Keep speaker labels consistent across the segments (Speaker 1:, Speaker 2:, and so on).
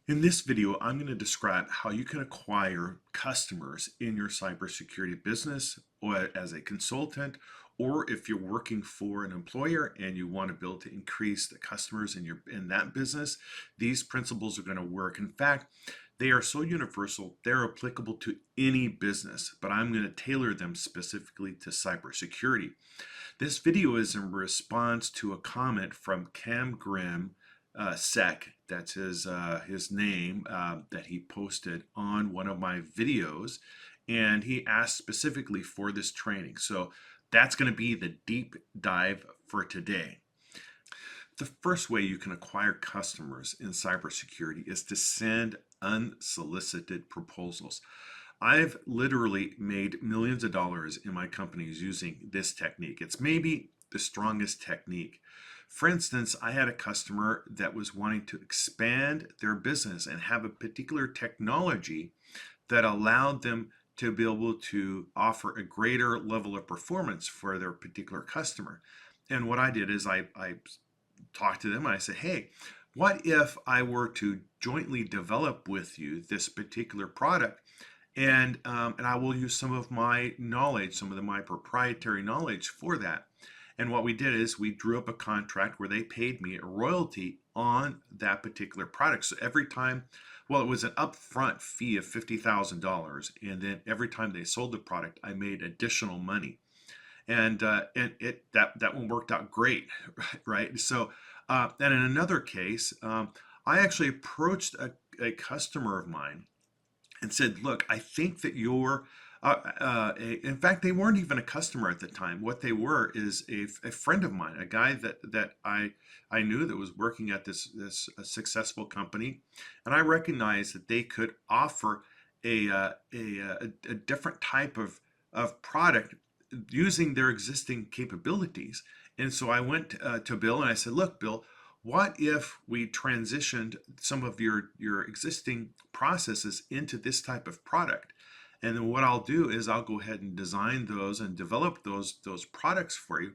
Speaker 1: In this video, I'm going to describe how you can acquire customers in your cybersecurity business or as a consultant, or if you're working for an employer and you want to be able to increase the customers in that business. These principles are going to work. In fact, they are so universal, they're applicable to any business, but I'm going to tailor them specifically to cybersecurity. This video is in response to a comment from Cam Grimm Sec, that's his name, that he posted on one of my videos, and he asked specifically for this training. So that's going to be the deep dive for today. The first way you can acquire customers in cybersecurity is to send unsolicited proposals. I've literally made millions of dollars in my companies using this technique. It's maybe the strongest technique. For instance, I had a customer that was wanting to expand their business and have a particular technology that allowed them to be able to offer a greater level of performance for their particular customer. And what I did is I talked to them and I said, hey, what if I were to jointly develop with you this particular product, and I will use some of my knowledge, some of my proprietary knowledge for that. And what we did is we drew up a contract where they paid me a royalty on that particular product. So every time, well, it was an upfront fee of $50,000, and then every time they sold the product, I made additional money. And that one worked out great, right? So, and in another case, I actually approached a customer of mine and said, look, I think that you're, in fact, they weren't even a customer at the time. What they were is a friend of mine, a guy that I knew that was working at this successful company. And I recognized that they could offer a different type of product using their existing capabilities. And so I went to Bill and I said, look, Bill, what if we transitioned some of your existing processes into this type of product? And then what I'll do is I'll go ahead and design those and develop those products for you.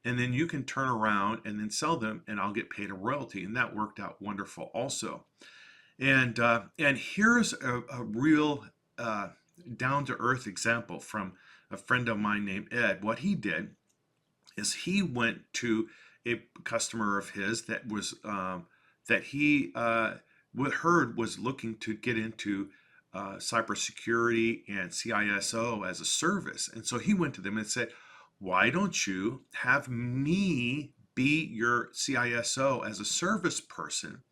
Speaker 1: And then you can turn around and then sell them and I'll get paid a royalty. And that worked out wonderful also. And here's a real down-to-earth example from a friend of mine named Ed. What he did is he went to a customer of his that was that he heard was looking to get into cybersecurity and CISO as a service. And so he went to them and said, why don't you have me be your CISO as a service person?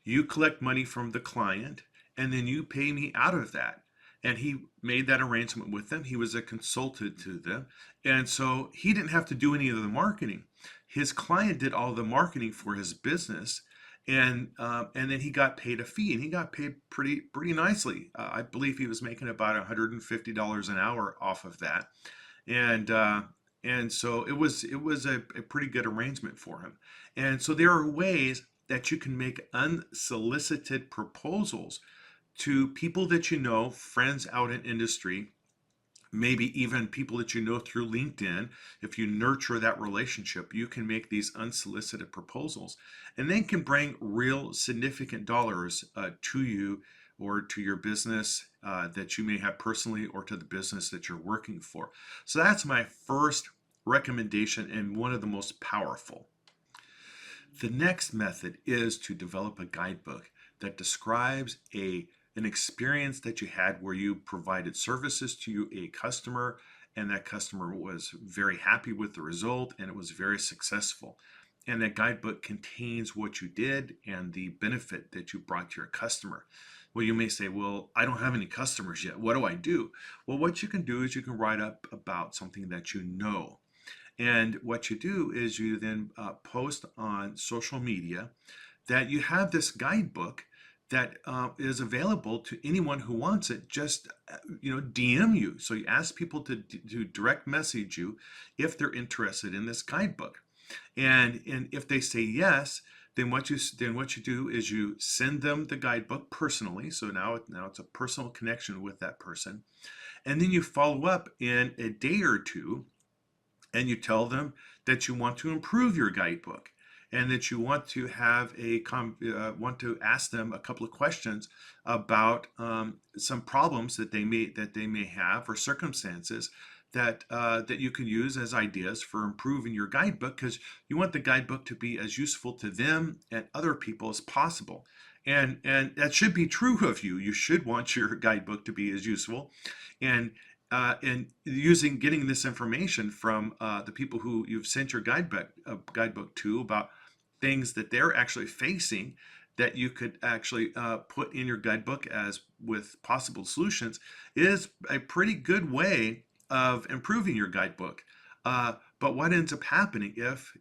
Speaker 1: You collect money from the client and then you pay me out of that. And he made that arrangement with them. He was a consultant to them. And so he didn't have to do any of the marketing. His client did all the marketing for his business. And then he got paid a fee, and he got paid pretty nicely. I believe he was making about $150 an hour off of that. And so it was a pretty good arrangement for him. And so there are ways that you can make unsolicited proposals to people that you know, friends out in industry, maybe even people that you know through LinkedIn. If you nurture that relationship, you can make these unsolicited proposals, and they can bring real significant dollars to you or to your business that you may have personally, or to the business that you're working for. So that's my first recommendation and one of the most powerful. The next method is to develop a guidebook that describes an experience that you had where you provided services to a customer, and that customer was very happy with the result and it was very successful. And that guidebook contains what you did and the benefit that you brought to your customer. Well, you may say, well, I don't have any customers yet. What do I do? Well, what you can do is you can write up about something that you know. And what you do is you then post on social media that you have this guidebook that is available to anyone who wants it. Just DM you. So you ask people to direct message you if they're interested in this guidebook, and if they say yes, then what you do is you send them the guidebook personally. So now it's a personal connection with that person, and then you follow up in a day or two, and you tell them that you want to improve your guidebook. and that you want to have want to ask them a couple of questions about some problems that they may have, or circumstances that you can use as ideas for improving your guidebook, because you want the guidebook to be as useful to them and other people as possible. And that should be true of you. You should want your guidebook to be as useful, and getting this information from the people who you've sent your guidebook to about things that they're actually facing, that you could actually put in your guidebook as with possible solutions, is a pretty good way of improving your guidebook. But what ends up happening if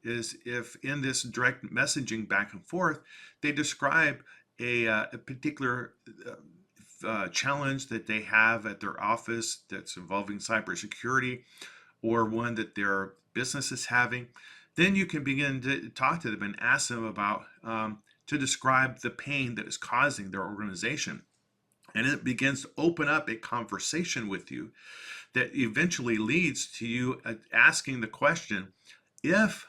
Speaker 1: in this direct messaging back and forth, they describe a particular challenge that they have at their office that's involving cybersecurity, or one that their business is having, then you can begin to talk to them and ask them about to describe the pain that is causing their organization. And it begins to open up a conversation with you that eventually leads to you asking the question, if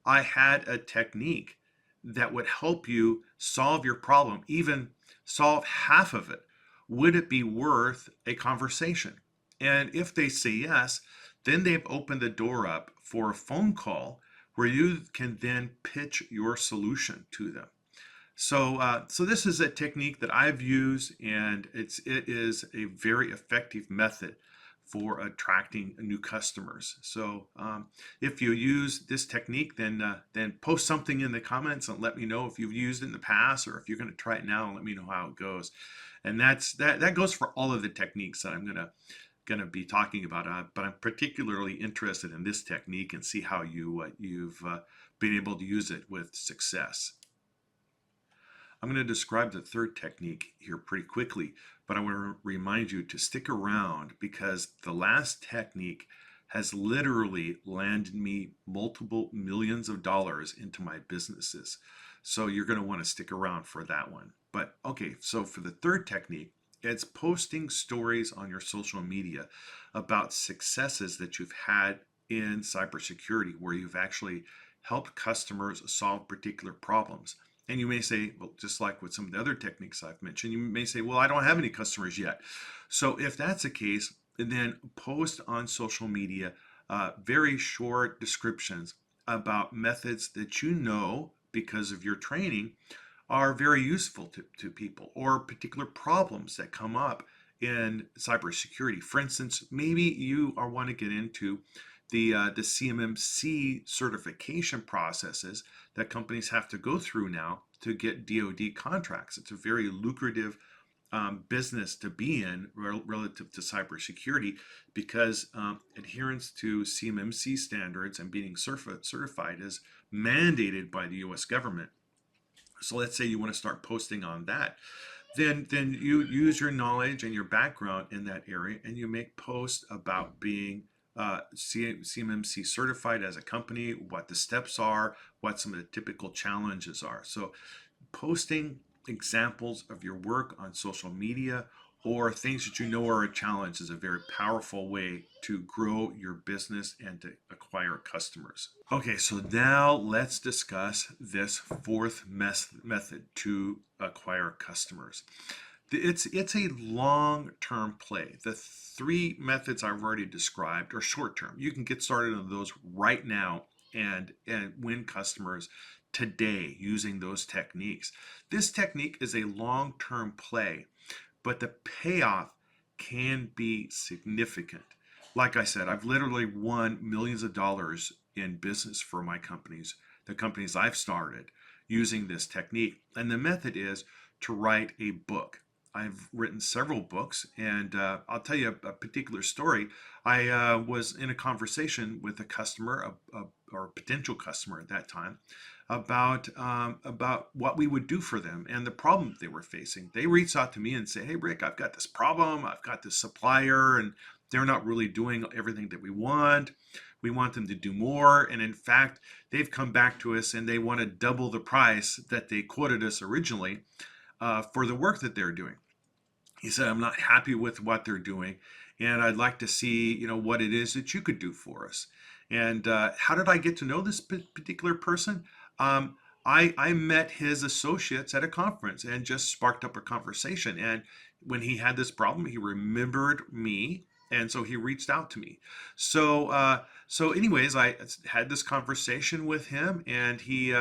Speaker 1: I had a technique that would help you solve your problem, even solve half of it, would it be worth a conversation? And if they say yes, then they've opened the door up for a phone call where you can then pitch your solution to them. So this is a technique that I've used, and it is a very effective method for attracting new customers. So if you use this technique, then post something in the comments and let me know if you've used it in the past, or if you're going to try it now, and let me know how it goes. And that goes for all of the techniques that I'm gonna be talking about. But I'm particularly interested in this technique, and see how you've been able to use it with success. I'm going to describe the third technique here pretty quickly, but I want to remind you to stick around, because the last technique has literally landed me multiple millions of dollars into my businesses. So you're going to want to stick around for that one. But okay, so for the third technique, it's posting stories on your social media about successes that you've had in cybersecurity, where you've actually helped customers solve particular problems. And you may say, well, just like with some of the other techniques I've mentioned, you may say, well, I don't have any customers yet. So if that's the case, then post on social media very short descriptions about methods that you know, because of your training, are very useful to people, or particular problems that come up in cybersecurity. For instance, maybe you want to get into the CMMC certification processes that companies have to go through now to get DoD contracts. It's a very lucrative business to be in relative to cybersecurity, because adherence to CMMC standards and being certified is mandated by the U.S. government. So let's say you want to start posting on that. Then you use your knowledge and your background in that area, and you make posts about being CMMC certified as a company, what the steps are, what some of the typical challenges are. So posting examples of your work on social media, or things that you know are a challenge, is a very powerful way to grow your business and to acquire customers. Okay, so now let's discuss this fourth method to acquire customers. It's a long-term play. The three methods I've already described are short-term. You can get started on those right now and win customers today using those techniques. This technique is a long-term play, but the payoff can be significant. Like I said, I've literally won millions of dollars in business for my companies, the companies I've started, using this technique. And the method is to write a book. I've written several books, and I'll tell you a particular story. I was in a conversation with a customer, or a potential customer at that time, about what we would do for them and the problem they were facing. They reached out to me and say, "Hey, Rick, I've got this problem. I've got this supplier, and they're not really doing everything that we want. We want them to do more. And in fact, they've come back to us and they want to double the price that they quoted us originally for the work that they're doing." He said, "I'm not happy with what they're doing, and I'd like to see, what it is that you could do for us." And how did I get to know this particular person? I met his associates at a conference and just sparked up a conversation. And when he had this problem, he remembered me, and so he reached out to me. So anyways, I had this conversation with him, and he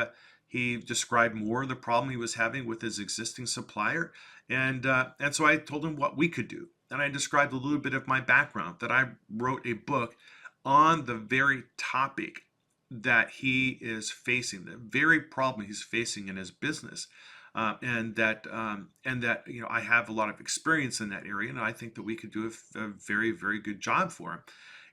Speaker 1: described more of the problem he was having with his existing supplier, and so I told him what we could do, and I described a little bit of my background, that I wrote a book on the very topic that he is facing, the very problem he's facing in his business, and that I have a lot of experience in that area, and I think that we could do a very very good job for him.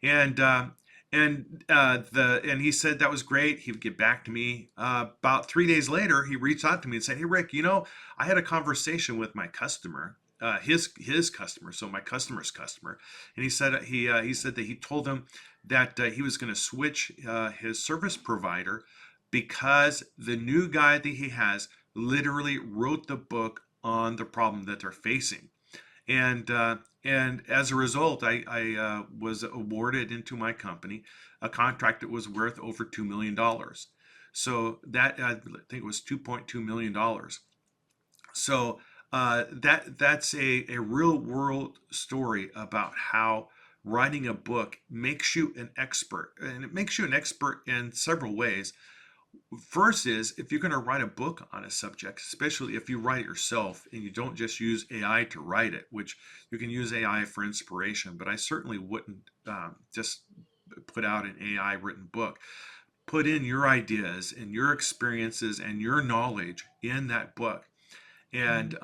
Speaker 1: And uh, and uh, the and he said that was great. He would get back to me. About 3 days later, he reached out to me and said, "Hey Rick, I had a conversation with my customer." His customer, so my customer's customer, and he said that he told him that he was going to switch his service provider because the new guy that he has literally wrote the book on the problem that they're facing. And as a result, I was awarded into my company a contract that was worth over $2 million. So that I think it was $2.2 million. So that's a real world story about how writing a book makes you an expert, and it makes you an expert in several ways. First is, if you're going to write a book on a subject, especially if you write it yourself and you don't just use AI to write it, which you can use AI for inspiration, but I certainly wouldn't just put out an AI written book. Put in your ideas and your experiences and your knowledge in that book, and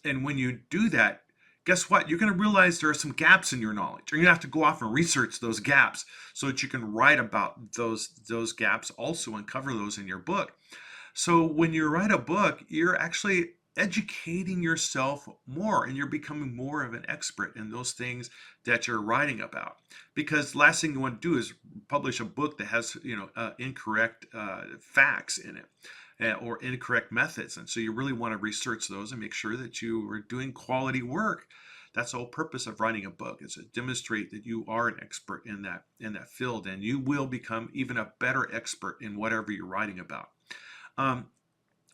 Speaker 1: when you do that, guess what? You're going to realize there are some gaps in your knowledge. You're going to have to go off and research those gaps so that you can write about those gaps also and cover those in your book. So when you write a book, you're actually educating yourself more, and you're becoming more of an expert in those things that you're writing about. Because the last thing you want to do is publish a book that has incorrect facts in it, or incorrect methods. And so you really want to research those and make sure that you are doing quality work. That's the whole purpose of writing a book, is to demonstrate that you are an expert in that field, and you will become even a better expert in whatever you're writing about. Um,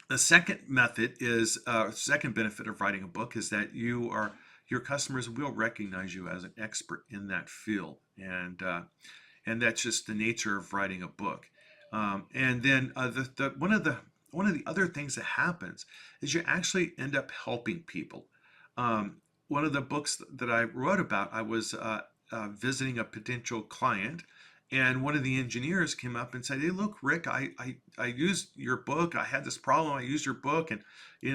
Speaker 1: the second benefit of writing a book is that your customers will recognize you as an expert in that field, and that's just the nature of writing a book. And then one of the other things that happens is you actually end up helping people. One of the books that I wrote about, I was visiting a potential client, and one of the engineers came up and said, "Hey, look, Rick, I used your book. I had this problem. I used your book, and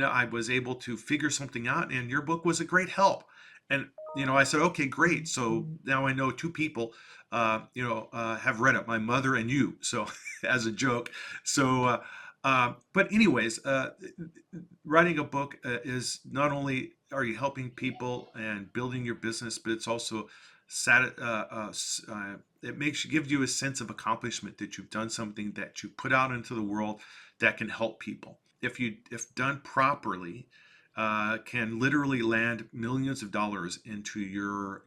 Speaker 1: I was able to figure something out, and your book was a great help." And I said, "Okay, great. So now I know two people, have read it, my mother and you." So as a joke. But anyways, writing a book is not only are you helping people and building your business, but it's also it gives you a sense of accomplishment that you've done something that you put out into the world that can help people. If done properly, can literally land millions of dollars into your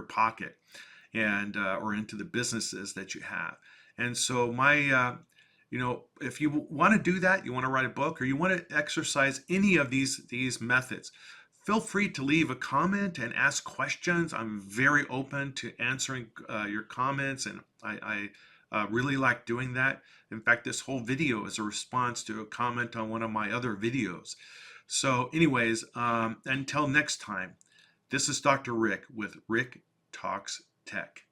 Speaker 1: pocket, and or into the businesses that you have. And so if you want to do that, you want to write a book, or you want to exercise any of these methods, feel free to leave a comment and ask questions. I'm very open to answering your comments, and I really like doing that. In fact, this whole video is a response to a comment on one of my other videos. So anyways, until next time, this is Dr. Rick with Rick Talks Tech.